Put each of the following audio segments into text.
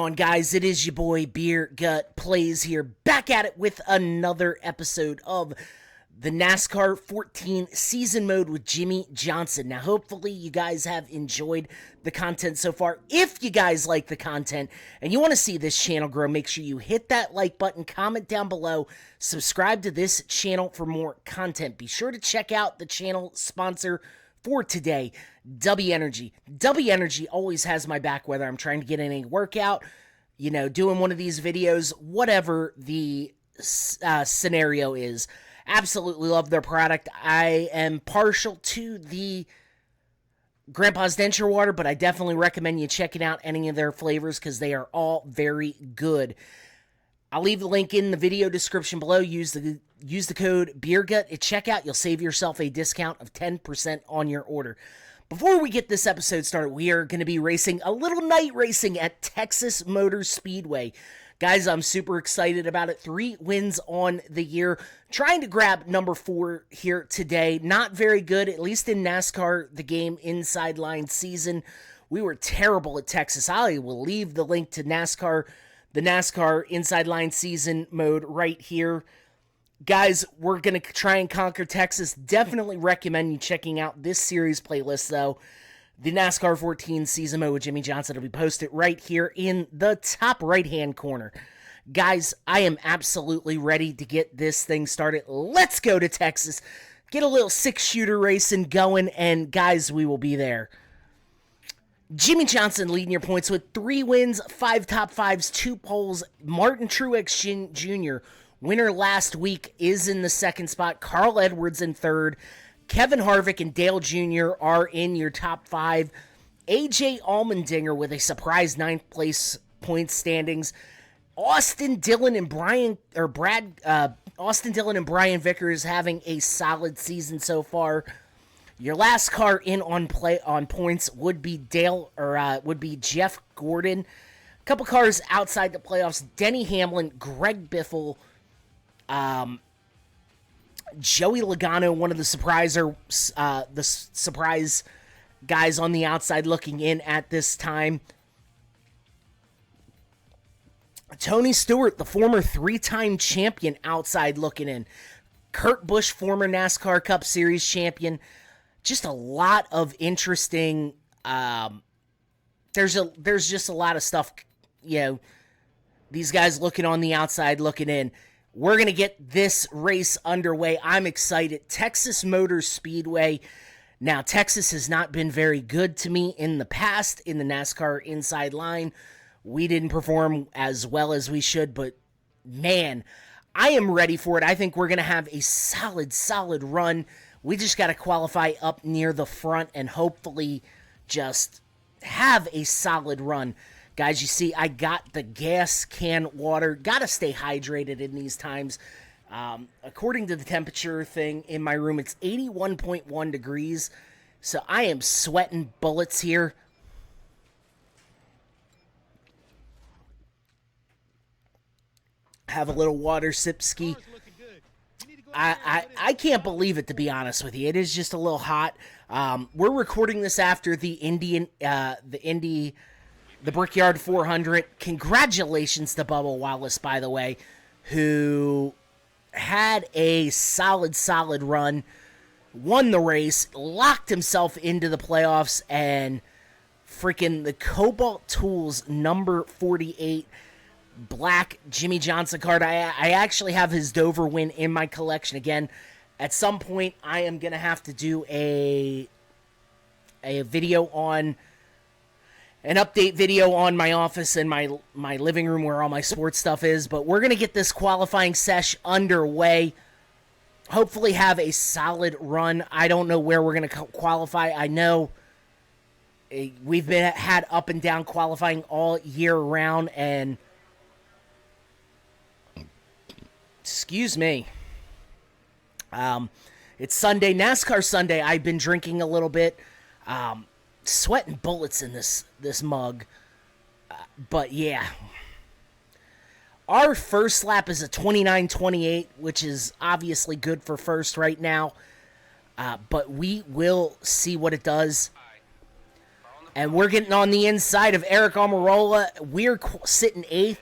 on, guys? It is your boy Beer Gut Plays here, back at it with another episode of the NASCAR 14 season mode with Jimmy Johnson. Now, hopefully you guys have enjoyed the content so far. If you guys like the content and you want to see this channel grow, make sure you hit that like button, comment down below, subscribe to this channel for more content. Be sure to check out the channel sponsor for today, Dubby Energy. Dubby Energy always has my back, whether I'm trying to get in a workout, you know, doing one of these videos, whatever the scenario is. Absolutely love their product. I am partial to the Grandpa's Denture Water, but I definitely recommend you checking out any of their flavors because they are all very good. I'll leave the link in the video description below. Use the code BeerGut at checkout. You'll save yourself a discount of 10% on your order. Before we get this episode started, we are going to be racing a little night racing at Texas Motor Speedway. Guys, I'm super excited about it. 3 wins on the year. Trying to grab number 4 here today. Not very good, at least in NASCAR, the game inside line season. We were terrible at Texas. I will leave the link to NASCAR, the NASCAR inside line season mode right here. Guys, we're going to try and conquer Texas. Definitely recommend you checking out this series playlist, though. The NASCAR 14 season mode with Jimmy Johnson will be posted right here in the top right-hand corner. Guys, I am absolutely ready to get this thing started. Let's go to Texas. Get a little 6-shooter racing going, and guys, we will be there. Jimmy Johnson leading your points with 3 wins, 5 top 5s, 2 poles. Martin Truex Jr., winner last week, is in the 2nd spot. Carl Edwards in 3rd. Kevin Harvick and Dale Jr. are in your top 5. AJ Allmendinger with a surprise 9th place point standings. Austin Dillon and Brian Vickers having a solid season so far. Your last car in on points would be Jeff Gordon. A couple cars outside the playoffs: Denny Hamlin, Greg Biffle, Joey Logano, one of the surprise guys on the outside looking in at this time. Tony Stewart, the former 3-time champion, outside looking in. Kurt Busch, former NASCAR Cup Series champion. Just a lot of interesting. There's just a lot of stuff. You know, these guys looking on the outside looking in. We're going to get this race underway. I'm excited. Texas Motor Speedway. Now, Texas has not been very good to me in the past in the NASCAR inside line. We didn't perform as well as we should, but man, I am ready for it. I think we're going to have a solid run. We just got to qualify up near the front and hopefully just have a solid run. Guys, you see, I got the gas can water. Got to stay hydrated in these times. According to the temperature thing in my room, it's 81.1 degrees. So I am sweating bullets here. Have a little water sip ski. I can't believe it, to be honest with you. It is just a little hot. We're recording this after the Brickyard 400. Congratulations to Bubba Wallace, by the way, who had a solid run, won the race, locked himself into the playoffs, and freaking the Cobalt Tools number 48 black Jimmy Johnson card. I actually have his Dover win in my collection. Again, at some point, I am going to have to do a video on an update video on my office and my living room where all my sports stuff is. But we're going to get this qualifying sesh underway. Hopefully have a solid run. I don't know where we're going to qualify. I know we've had up and down qualifying all year round, and excuse me. It's Sunday, NASCAR Sunday. I've been drinking a little bit. Sweating bullets in this mug. But yeah. Our first lap is a 29:28, which is obviously good for first right now. But we will see what it does. And we're getting on the inside of Eric Almirola. We're sitting 8th.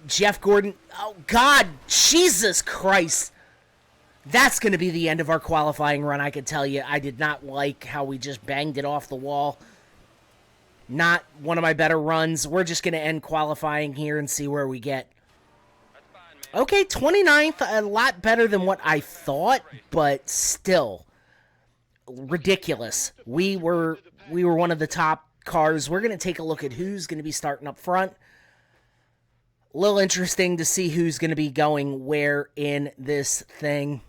Jeff Gordon. Oh, God. Jesus Christ. That's going to be the end of our qualifying run, I can tell you. I did not like how we just banged it off the wall. Not one of my better runs. We're just going to end qualifying here and see where we get. Okay, 29th. A lot better than what I thought, but still ridiculous. We were one of the top cars. We're going to take a look at who's going to be starting up front. A little interesting to see who's going to be going where in this thing.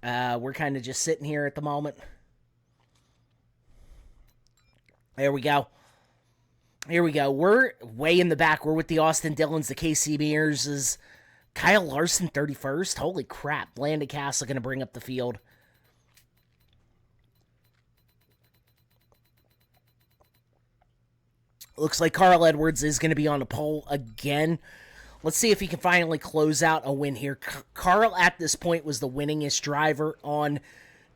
We're kind of just sitting here at the moment. There we go. Here we go. We're way in the back. We're with the Austin Dillons, the KC Mears, Kyle Larson 31st. Holy crap. Landon Castle going to bring up the field. Looks like Carl Edwards is going to be on the pole again. Let's see if he can finally close out a win here. Carl, at this point, was the winningest driver on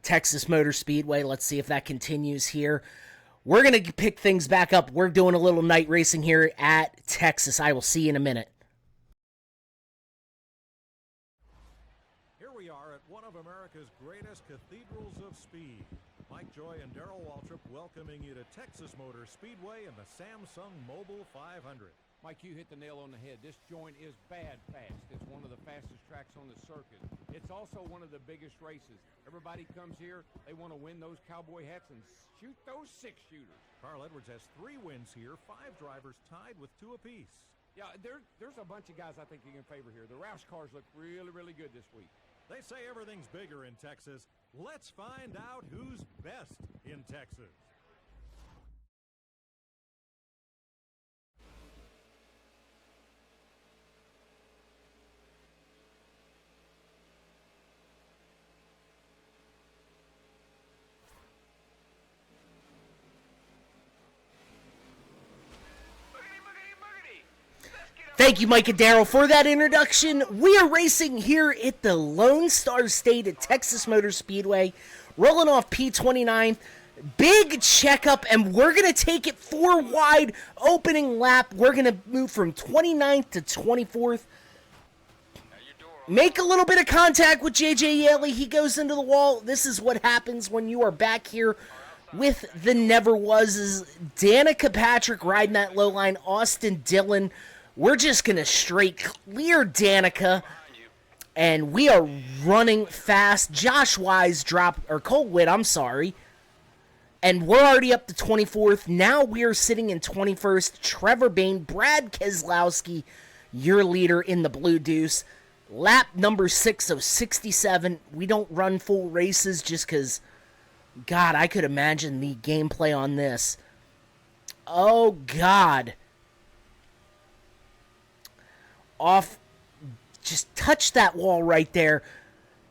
Texas Motor Speedway. Let's see if that continues here. We're going to pick things back up. We're doing a little night racing here at Texas. I will see you in a minute. Here we are at one of America's greatest cathedrals of speed. Mike Joy and Darrell Waltrip welcoming you to Texas Motor Speedway and the Samsung Mobile 500. Mike, you hit the nail on the head. This joint is bad fast. It's one of the fastest tracks on the circuit. It's also one of the biggest races. Everybody comes here, they want to win those cowboy hats and shoot those 6-shooters. Carl Edwards has 3 wins here, 5 drivers tied with 2 apiece. Yeah, there's a bunch of guys I think you can favor here. The Roush cars look really, really good this week. They say everything's bigger in Texas. Let's find out who's best in Texas. Thank you, Mike and Darrell, for that introduction. We are racing here at the Lone Star State at Texas Motor Speedway, rolling off P29. Big checkup, and we're going to take it 4 wide opening lap. We're going to move from 29th to 24th. Make a little bit of contact with J.J. Yaley. He goes into the wall. This is what happens when you are back here with the Never Was. Danica Patrick riding that low line. Austin Dillon. We're just going to straight clear Danica, and we are running fast. Josh Wise Cole Witt, I'm sorry. And we're already up to 24th. Now we are sitting in 21st. Trevor Bayne, Brad Keselowski, your leader in the Blue Deuce. Lap number 6 of 67. We don't run full races just because, God, I could imagine the gameplay on this. Oh, God. Off, just touch that wall right there.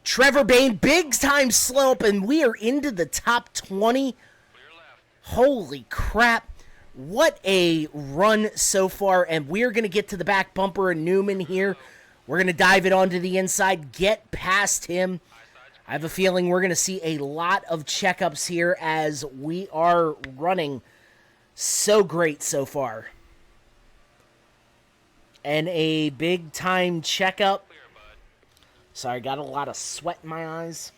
Trevor Bayne, big time slope, and we are into the top 20. Holy crap. What a run so far, and we're going to get to the back bumper of Newman here. We're going to dive it onto the inside, get past him. I have a feeling we're going to see a lot of checkups here as we are running so great so far. And a big-time checkup. Sorry, got a lot of sweat in my eyes.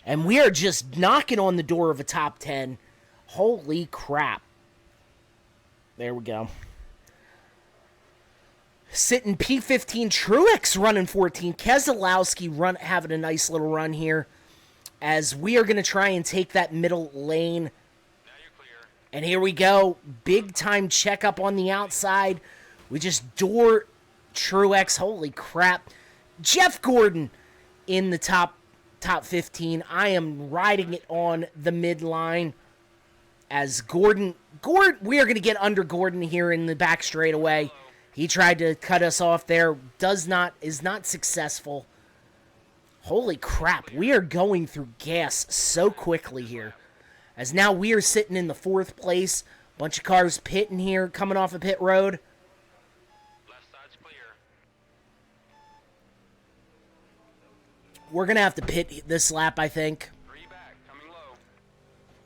And we are just knocking on the door of a top 10. Holy crap. There we go. Sitting P15, Truex running 14. Keselowski having a nice little run here. As we are going to try and take that middle lane. And here we go. Big time checkup on the outside. We just door Truex. Holy crap. Jeff Gordon in the top 15. I am riding it on the midline as Gordon, we are going to get under Gordon here in the back straightaway. He tried to cut us off there. Is not successful. Holy crap. We are going through gas so quickly here. As now we are sitting in the 4th place. Bunch of cars pitting here, coming off a pit road. Left side's clear. we're going to have to pit this lap, I think.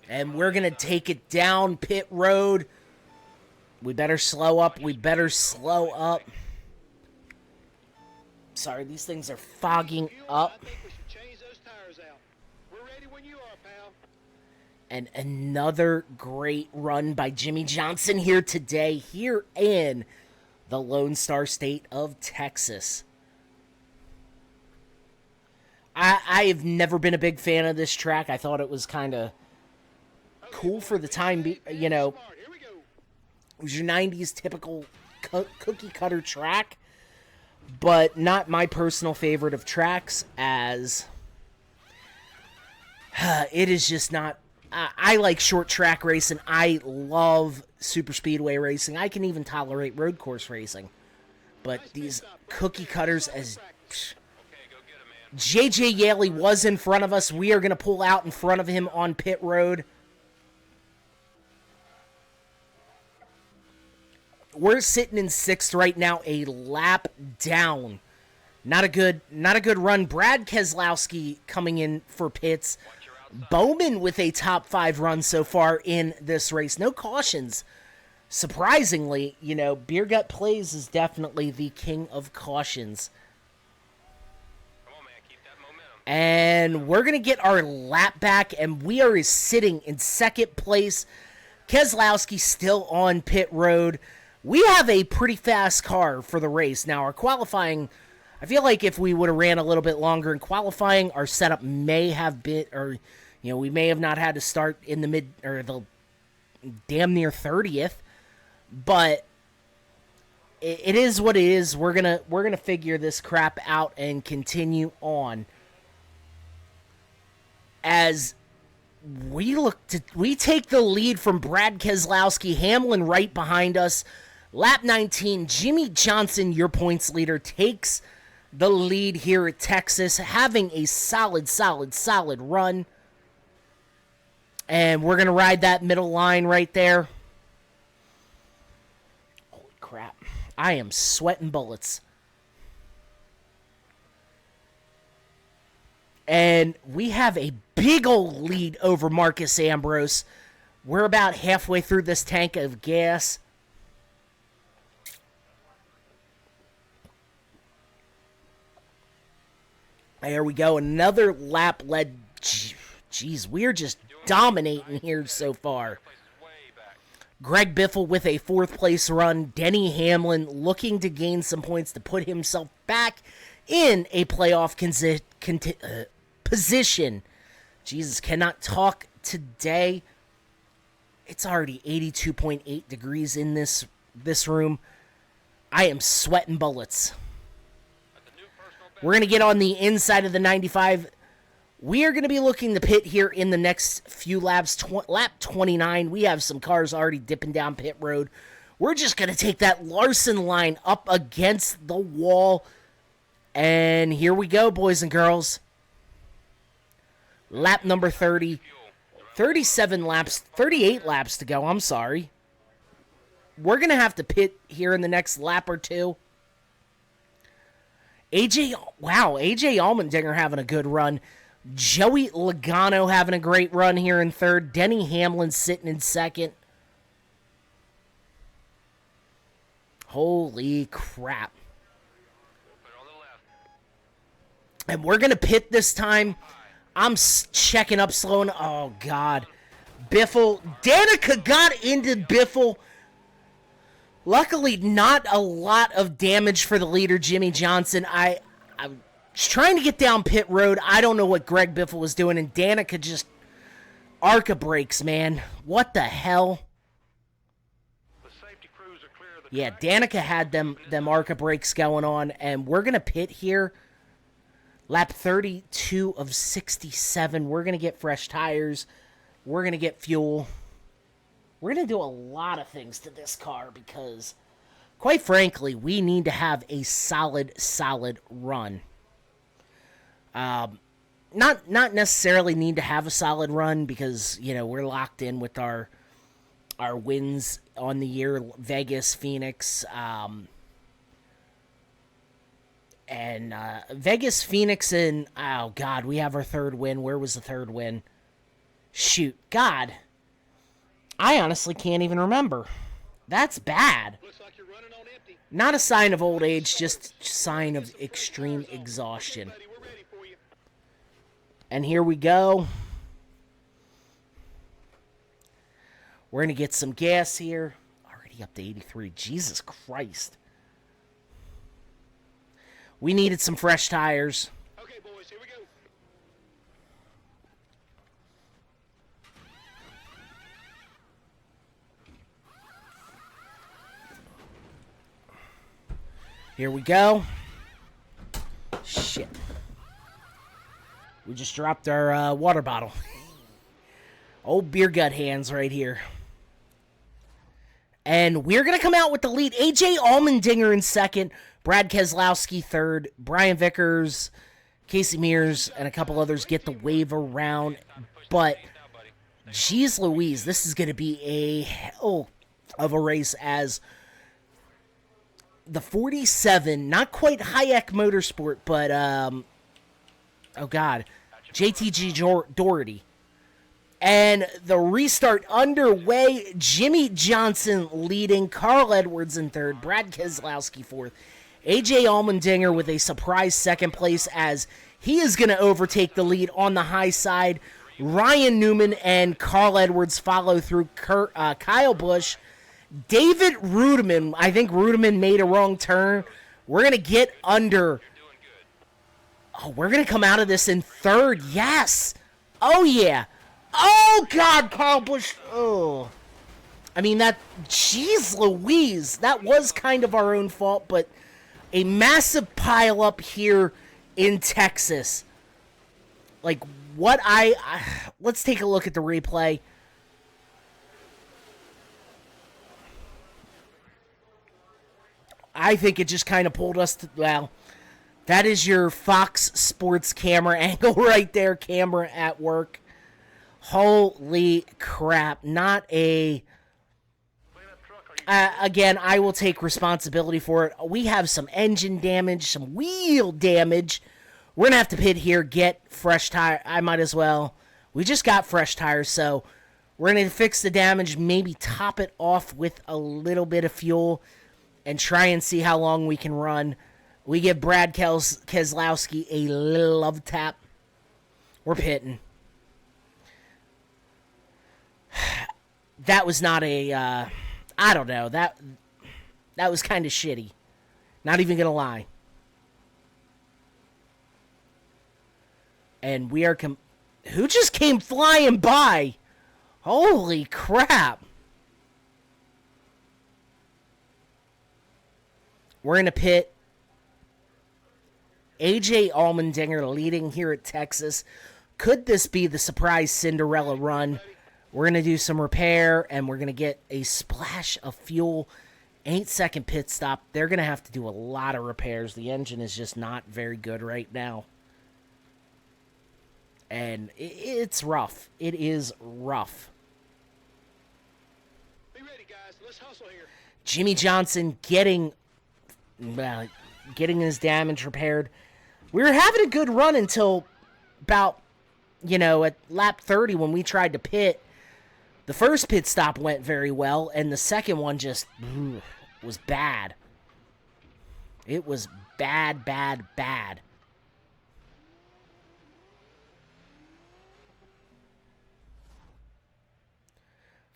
And we're going to take it down pit road. We better slow up. We better slow up. Sorry, these things are fogging up. And another great run by Jimmy Johnson here today, here in the Lone Star State of Texas. I have never been a big fan of this track. I thought it was kind of cool for the time, you know. It was your 90s typical cookie cutter track, but not my personal favorite of tracks, as it is just not. I like short track racing. I love super speedway racing. I can even tolerate road course racing. But these cookie cutters, as JJ Yaley was in front of us, we are going to pull out in front of him on pit road. We're sitting in 6th right now, a lap down. Not a good run. Brad Keselowski coming in for pits. Bowman with a top 5 run so far in this race. No cautions. Surprisingly, you know, Beer Gut Plays is definitely the king of cautions. Come on, man, keep that momentum. And we're going to get our lap back, and we are sitting in 2nd place. Keselowski still on pit road. We have a pretty fast car for the race. Now, our qualifying, I feel like if we would have ran a little bit longer in qualifying, our setup may have been, or, you know, we may have not had to start in the mid, or the damn near 30th, but it is what it is. We're gonna figure this crap out and continue on. As we take the lead from Brad Keselowski, Hamlin right behind us. Lap 19, Jimmy Johnson, your points leader, takes the lead here at Texas, having a solid run. And we're going to ride that middle line right there. Holy crap. I am sweating bullets. And we have a big old lead over Marcus Ambrose. We're about halfway through this tank of gas. There we go. Another lap led. Jeez, we're just dominating here so far. Greg Biffle with a 4th place run. Denny Hamlin looking to gain some points to put himself back in a playoff position. Jesus, cannot talk today. It's already 82.8 degrees in this room. I am sweating bullets. We're going to get on the inside of the 95. We are going to be looking to pit here in the next few laps. Lap 29, we have some cars already dipping down pit road. We're just going to take that Larson line up against the wall. And here we go, boys and girls. Lap number 30. 38 laps to go, I'm sorry. We're going to have to pit here in the next lap or two. AJ Allmendinger having a good run. Joey Logano having a great run here in 3rd. Denny Hamlin sitting in 2nd. Holy crap. And we're going to pit this time. I'm checking up slow. Oh, God. Biffle. Danica got into Biffle. Luckily, not a lot of damage for the leader, Jimmy Johnson. I'm trying to get down pit road. I don't know what Greg Biffle was doing, and Danica just ARCA brakes, man. What the hell? The safety crews are clear of the Yeah, track. Danica had them ARCA brakes going on, and we're going to pit here. Lap 32 of 67. We're going to get fresh tires. We're going to get fuel. We're going to do a lot of things to this car because, quite frankly, we need to have a solid run. Not necessarily need to have a solid run because, you know, we're locked in with our wins on the year, Vegas, Phoenix, And Vegas, Phoenix, and oh God, we have our third win. Where was the third win? Shoot, God, I honestly can't even remember. That's bad. Looks like you're running on empty. Not a sign of old age, just a sign of extreme exhaustion. Buddy, we're ready for you. And here we go. We're going to get some gas here. Already up to 83. Jesus Christ. We needed some fresh tires. Okay, boys, here we go. Here we go. Shit. We just dropped our water bottle. Old beer gut hands right here. And we're going to come out with the lead. AJ Allmendinger in second. Brad Keselowski third. Brian Vickers, Casey Mears, and a couple others get the wave around. But, geez Louise, this is going to be a hell of a race as the 47, not quite Hayek Motorsport, but, oh God, JTG Doherty. And the restart underway. Jimmy Johnson leading. Carl Edwards in third. Brad Keselowski fourth. AJ Allmendinger with a surprise second place as he is going to overtake the lead on the high side. Ryan Newman and Carl Edwards follow through. Kyle Busch. David Rudeman. I think Rudeman made a wrong turn. We're going to get under. Oh, we're going to come out of this in third. Yes. Oh, yeah. Oh, God, Kyle Busch. Oh. I mean, that, jeez Louise, that was kind of our own fault, but a massive pileup here in Texas. Like, what let's take a look at the replay. I think it just kind of pulled us to, well, that is your Fox Sports camera angle right there, camera at work. Holy crap, not a... again, I will take responsibility for it. We have some engine damage, some wheel damage. We're going to have to pit here, get fresh tire. I might as well. We just got fresh tires, so we're going to fix the damage, maybe top it off with a little bit of fuel, and try and see how long we can run. We give Brad Keselowski a little love tap. We're pitting. That was not a, I don't know, that was kind of shitty. Not even gonna lie. And we are, who just came flying by? Holy crap. We're in a pit. AJ Allmendinger leading here at Texas. Could this be the surprise Cinderella run? We're going to do some repair, and we're going to get a splash of fuel. 8-second pit stop. They're going to have to do a lot of repairs. The engine is just not very good right now. And it's rough. It is rough. Be ready, guys. Let's hustle here. Jimmy Johnson getting his damage repaired. We were having a good run until about, at lap 30 when we tried to pit. The first pit stop went very well, and the second one just was bad. It was bad, bad, bad.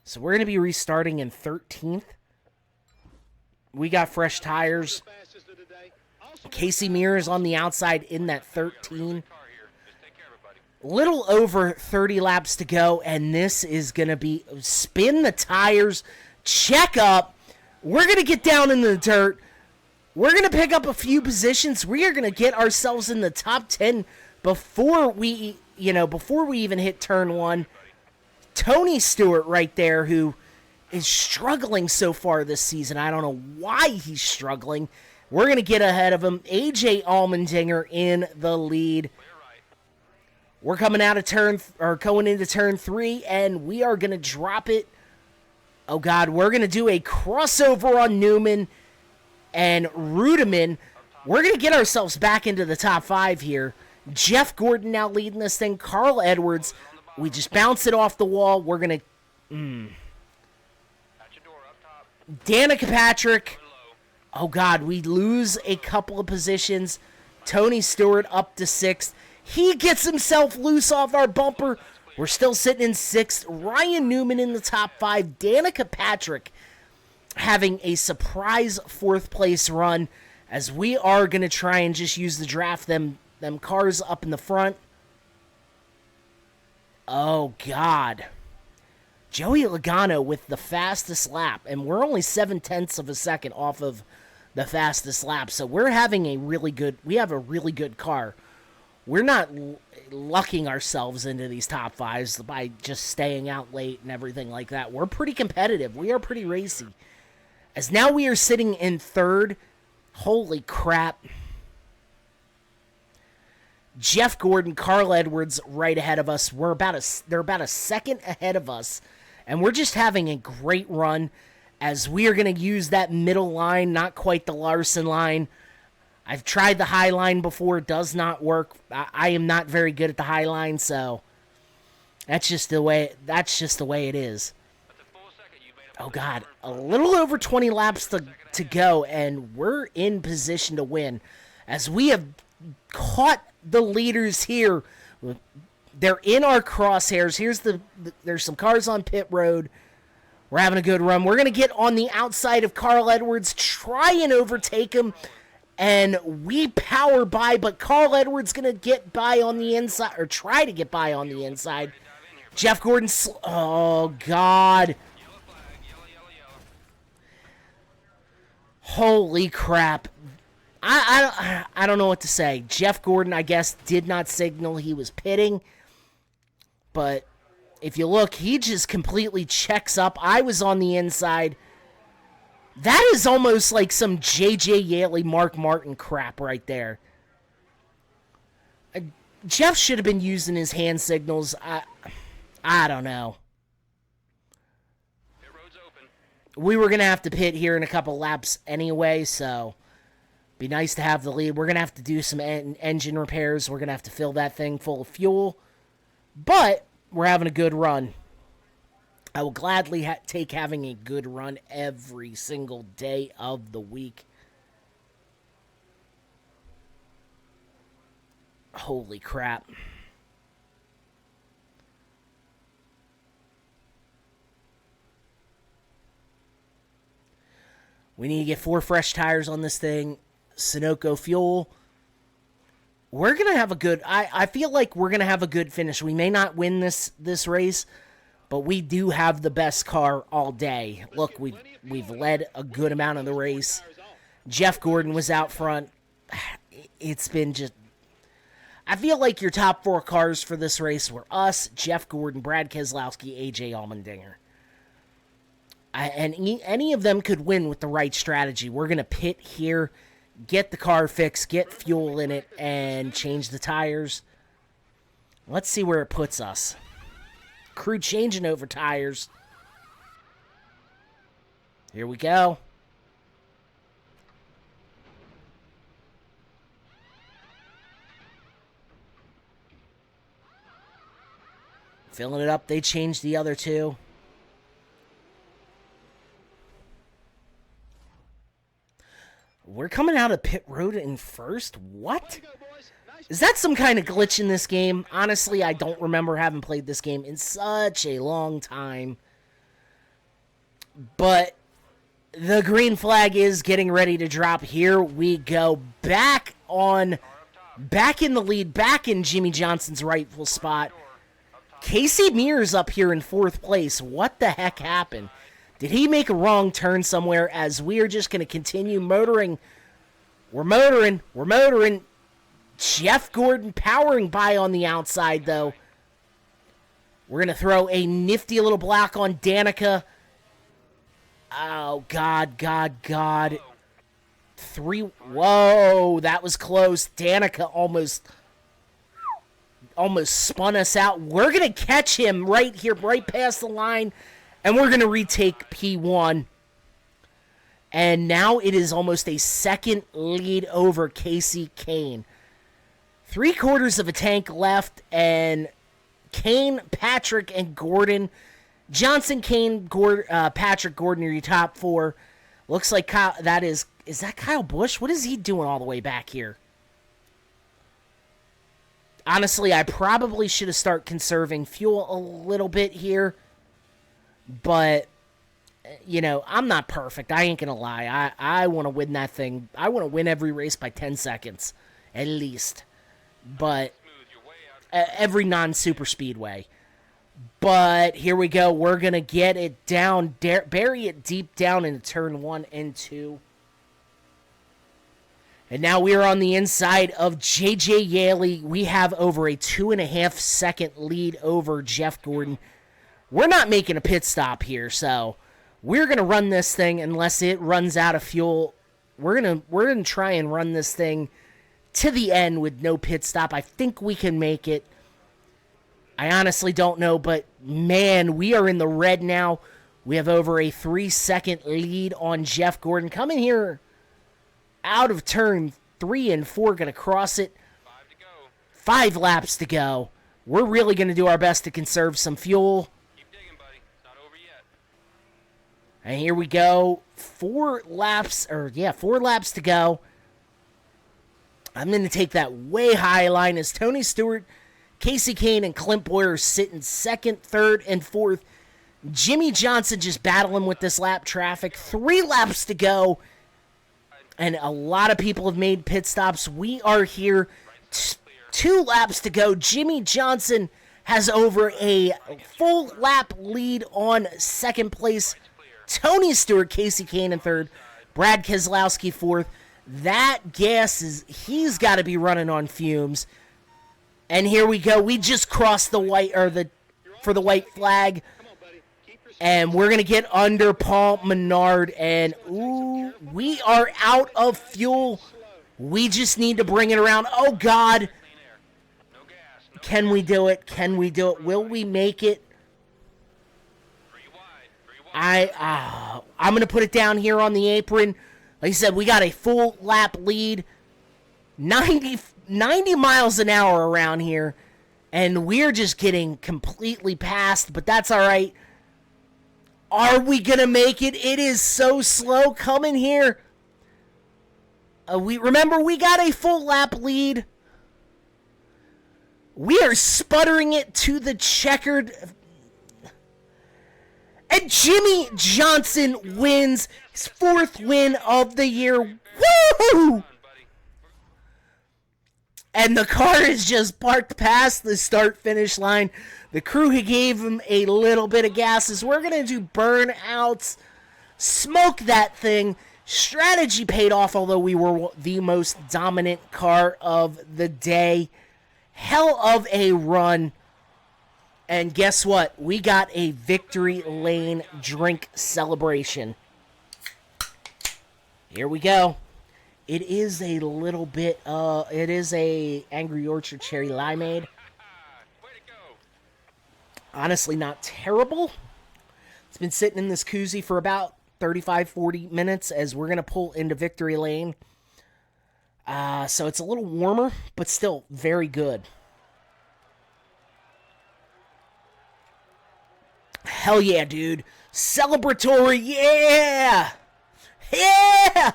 So we're going to be restarting in 13th. We got fresh tires. Casey Mears on the outside in that 13. Little over 30 laps to go, and this is going to be spin the tires, check up. We're going to get down in the dirt. We're going to pick up a few positions. We are going to get ourselves in the top 10 before we even hit turn one. Tony Stewart right there, who is struggling so far this season. I don't know why he's struggling. We're going to get ahead of him. AJ Allmendinger in the lead. We're coming out of going into turn 3, and we are going to drop it. Oh, God, we're going to do a crossover on Newman and Rudeman. We're going to get ourselves back into the top 5 here. Jeff Gordon now leading this thing. Carl Edwards, we just bounce it off the wall. We're going to... Danica Patrick. Oh, God, we lose a couple of positions. Tony Stewart up to 6th. He gets himself loose off our bumper. We're still sitting in 6th. Ryan Newman in the top 5. Danica Patrick having a surprise 4th place run, as we are going to try and just use the draft them cars up in the front. Oh, God. Joey Logano with the fastest lap, and we're only 0.7 of a second off of the fastest lap, so we have a really good car. We're not lucking ourselves into these top 5s by just staying out late and everything like that. We're pretty competitive. We are pretty racy. As now we are sitting in 3rd. Holy crap. Jeff Gordon, Carl Edwards right ahead of us. They're about a second ahead of us. And we're just having a great run, as we are going to use that middle line, not quite the Larson line. I've tried the high line before. It does not work. I am not very good at the high line, so that's just the way it is. Oh, God. A little over 20 laps to go, and we're in position to win, as we have caught the leaders here. They're in our crosshairs. There's some cars on pit road. We're having a good run. We're going to get on the outside of Carl Edwards, try and overtake him, and we power by, but Carl Edwards going to get by on the inside, or try to get by on the inside. Jeff Gordon, oh, God. Holy crap. I don't know what to say. Jeff Gordon, I guess, did not signal he was pitting. But if you look, he just completely checks up. I was on the inside. That is almost like some J.J. Yaley, Mark Martin crap right there. Jeff should have been using his hand signals. I don't know. We were going to have to pit here in a couple laps anyway, so be nice to have the lead. We're going to have to do some engine repairs. We're going to have to fill that thing full of fuel. But we're having a good run. I will gladly take having a good run every single day of the week. Holy crap. We need to get 4 fresh tires on this thing. Sunoco fuel. We're going to have a good... I feel like we're going to have a good finish. We may not win this race, but we do have the best car all day. Look, we've led a good amount of the race. Jeff Gordon was out front. It's been just... I feel like your top 4 cars for this race were us, Jeff Gordon, Brad Keselowski, A.J. Allmendinger. And any of them could win with the right strategy. We're going to pit here, get the car fixed, get fuel in it, and change the tires. Let's see where it puts us. Crew changing over tires. Here we go. Filling it up. They changed the other 2. We're coming out of pit road in first? What? Is that some kind of glitch in this game? Honestly, I don't remember having played this game in such a long time. But the green flag is getting ready to drop. Here we go. Back in the lead, back in Jimmy Johnson's rightful spot. Casey Mears up here in 4th place. What the heck happened? Did he make a wrong turn somewhere, as we are just going to continue motoring? We're motoring. Jeff Gordon powering by on the outside, though. We're going to throw a nifty little block on Danica. Oh, God. 3. Whoa, that was close. Danica almost spun us out. We're going to catch him right here, right past the line. And we're going to retake P1. And now it is almost a second lead over Casey Kane. 3/4 of a tank left, and Kane, Patrick, and Gordon. Johnson, Kane, Patrick, Gordon are your top 4. Looks like Kyle, is that Kyle Busch? What is he doing all the way back here? Honestly, I probably should have started conserving fuel a little bit here. But, I'm not perfect. I ain't going to lie. I want to win that thing. I want to win every race by 10 seconds, at least. But every non-super speedway. But here we go. We're going to get it down, bury it deep down into turn 1 and 2. And now we are on the inside of J.J. Yaley. We have over a 2.5 second lead over Jeff Gordon. We're not making a pit stop here, so we're going to run this thing unless it runs out of fuel. We're gonna try and run this thing to the end with no pit stop. I think we can make it. I honestly don't know, but man, we are in the red now. We have over a 3-second lead on Jeff Gordon. Coming here out of turn 3 and 4, going to cross it. 5 to go. 5 laps to go. We're really going to do our best to conserve some fuel. Keep digging, buddy. It's not over yet. And here we go. 4 laps to go. I'm going to take that way high line as Tony Stewart, Casey Kane, and Clint Boyer are sitting 2nd, 3rd, and 4th. Jimmy Johnson just battling with this lap traffic. 3 laps to go. And a lot of people have made pit stops. We are here. 2 laps to go. Jimmy Johnson has over a full lap lead on 2nd place. Tony Stewart, Casey Kane in 3rd. Brad Keselowski 4th. That gas he's got to be running on fumes. And here we go. We just crossed the white for the white flag. And we're going to get under Paul Menard. And, ooh, we are out of fuel. We just need to bring it around. Oh, God. Can we do it? Can we do it? Will we make it? I'm going to put it down here on the apron. Like I said, we got a full lap lead. 90 miles an hour around here. And we're just getting completely passed. But that's all right. Are we going to make it? It is so slow coming here. We got a full lap lead. We are sputtering it to the checkered. And Jimmy Johnson wins his 4th win of the year. Woo! And the car is just parked past the start-finish line. The crew gave him a little bit of gases. We're going to do burnouts. Smoke that thing. Strategy paid off, although we were the most dominant car of the day. Hell of a run. And guess what? We got a victory lane drink celebration. Here we go. It is a little bit, it is a Angry Orchard Cherry Limeade. Honestly, not terrible. It's been sitting in this koozie for about 35-40 minutes as we're going to pull into victory lane. So it's a little warmer, but still very good. Hell yeah, dude. Celebratory, yeah! Yeah!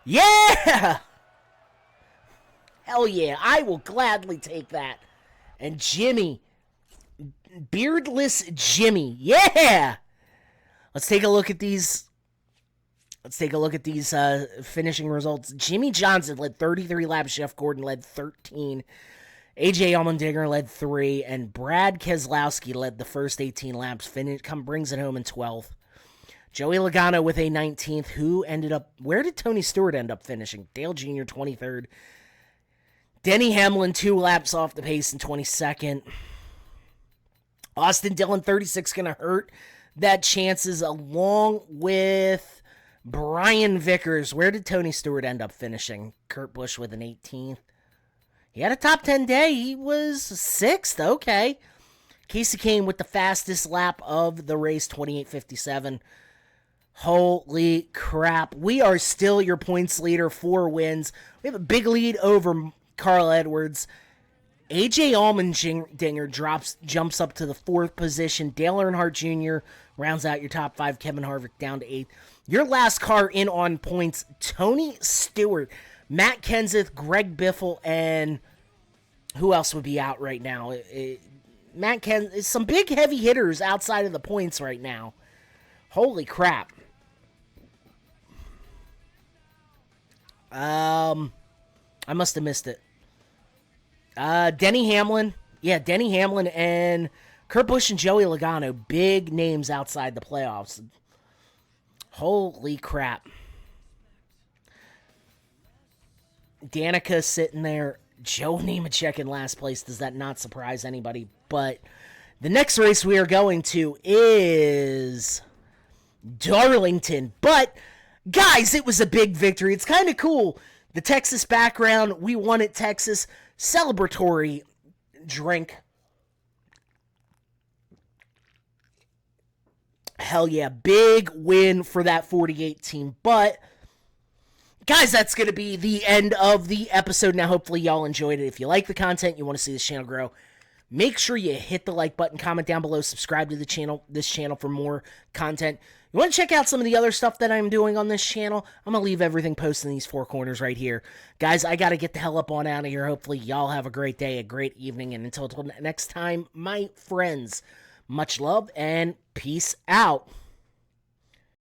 Yeah! Hell yeah, I will gladly take that. And Jimmy, beardless Jimmy, yeah! Let's take a look at these. Finishing results. Jimmy Johnson led 33 laps. Jeff Gordon led 13. AJ Allmendinger led 3, and Brad Keselowski led the first 18 laps. Brings it home in 12th. Joey Logano with a 19th. Where did Tony Stewart end up finishing? Dale Jr. 23rd. Denny Hamlin 2 laps off the pace in 22nd. Austin Dillon 36 going to hurt that chances, along with Brian Vickers. Where did Tony Stewart end up finishing? Kurt Busch with an 18th. He had a top 10 day. He was 6th. Okay. Casey Kane with the fastest lap of the race, 28:57. Holy crap. We are still your points leader, 4 wins. We have a big lead over Carl Edwards. AJ Allmendinger jumps up to the 4th position. Dale Earnhardt Jr. rounds out your top 5. Kevin Harvick down to 8th. Your last car in on points, Tony Stewart, Matt Kenseth, Greg Biffle, and who else would be out right now? Matt Kenseth, some big heavy hitters outside of the points right now. Holy crap. I must have missed it. Denny Hamlin. Yeah, Denny Hamlin and Kurt Busch and Joey Logano. Big names outside the playoffs. Holy crap. Danica sitting there. Joe Nemechek in last place. Does that not surprise anybody? But the next race we are going to is Darlington. But, guys, it was a big victory. It's kind of cool. The Texas background. We won at Texas. Celebratory drink. Hell yeah. Big win for that 48 team. But, guys, that's going to be the end of the episode. Now, hopefully y'all enjoyed it. If you like the content, you want to see this channel grow, make sure you hit the like button, comment down below, subscribe to this channel for more content. You want to check out some of the other stuff that I'm doing on this channel? I'm going to leave everything posted in these 4 corners right here. Guys, I got to get the hell up on out of here. Hopefully y'all have a great day, a great evening, and until next time, my friends, much love and peace out.